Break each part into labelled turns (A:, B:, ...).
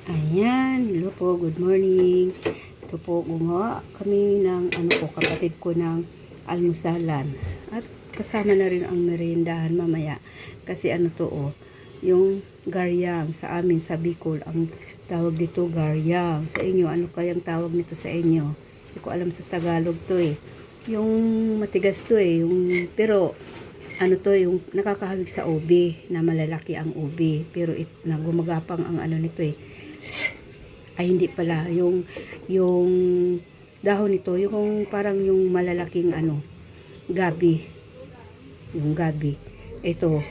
A: Ayan, hello po, good morning. Ito po, gumawa kami ng kapatid ko ng almusalan. At kasama na rin ang meriendahan mamaya. Kasi yung garyang sa amin sa Bicol, ang tawag dito garyang. Sa inyo, ano kayang tawag nito sa inyo? Hindi ko alam sa Tagalog to eh. Yung matigas to eh, pero yung nakakahawig sa ubi, na malalaki ang ubi. Pero na gumagapang ang nito eh. Ay hindi pala, yung dahon nito, yung parang yung malalaking gabi. Yung gabi. Ito,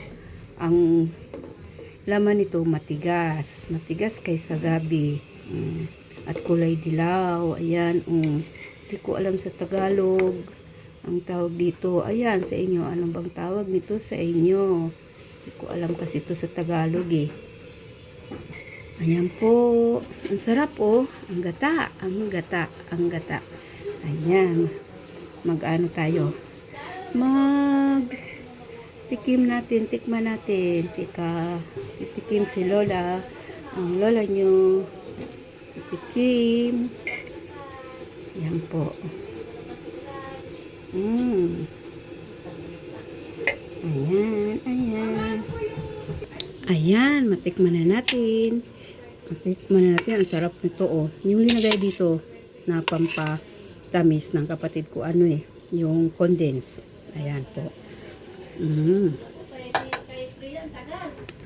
A: ang laman nito matigas kaysa gabi. At kulay dilaw. Ayan, hindi ko alam sa Tagalog ang tawag dito. Ayan, sa inyo, anong bang tawag nito sa inyo? Hindi ko alam kasi ito sa Tagalog eh. Ayan po. Ang sarap oh. Ang gata. Ayan. Mag-ano tayo? Tikman natin. Itikim si Lola. Ang lola nyo. Itikim. Ayan po. Ayan. Matikman na natin. Ang sarap nito oh. Yung linagay dito na pampatamis ng kapatid ko yung condense. Ayan po.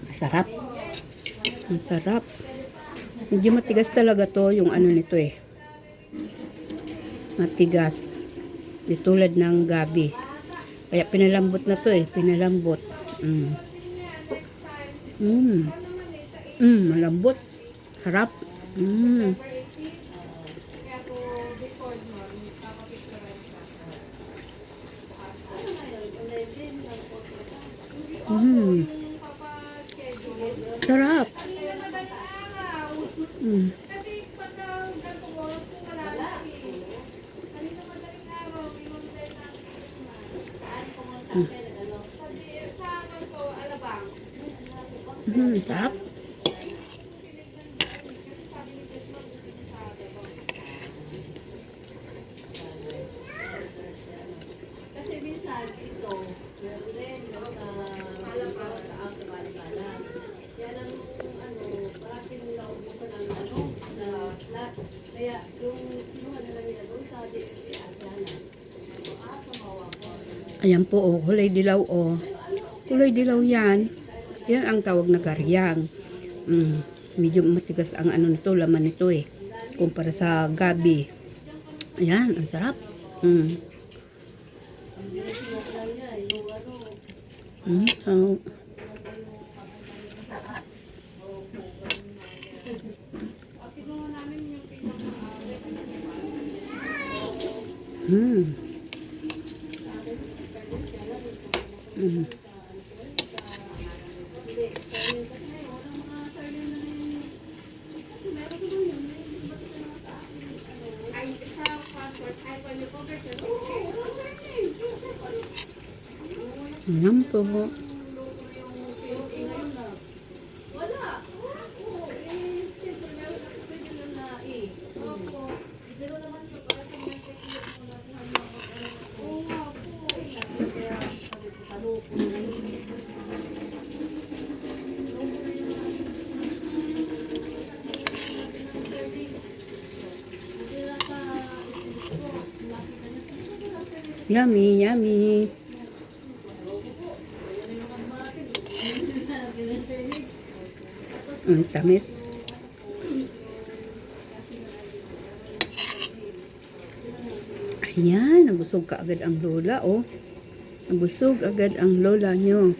A: Masarap. Masarap. Medyo matigas talaga to yung nito eh. Matigas. Di tulad ng gabi. Kaya pinalambot na to eh. Pinalambot. Malambot. Harap. Sarap. Sarap. Ayan po oh, kulay dilaw oh. Kulay dilaw yan. Yan ang tawag na garyang. Medyo matigas ang nito, laman nito eh. Kumpara sa gabi. Ayan, ang sarap. Ayan po. Yummy, yummy. Ang tamis. Ayan, nabusog ka agad ang lola, oh. Nabusog agad ang lola nyo.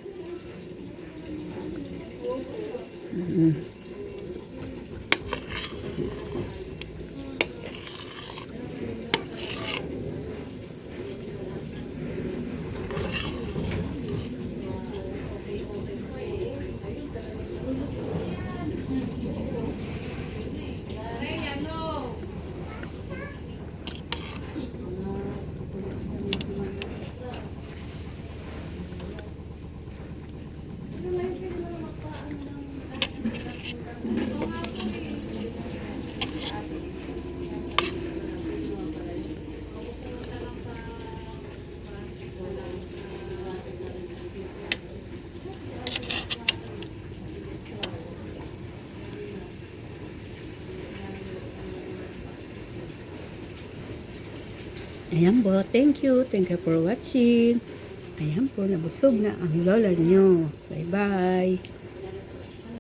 A: Ayan po, thank you. Thank you for watching. Ayan po, nabusog na ang lola nyo. Bye-bye.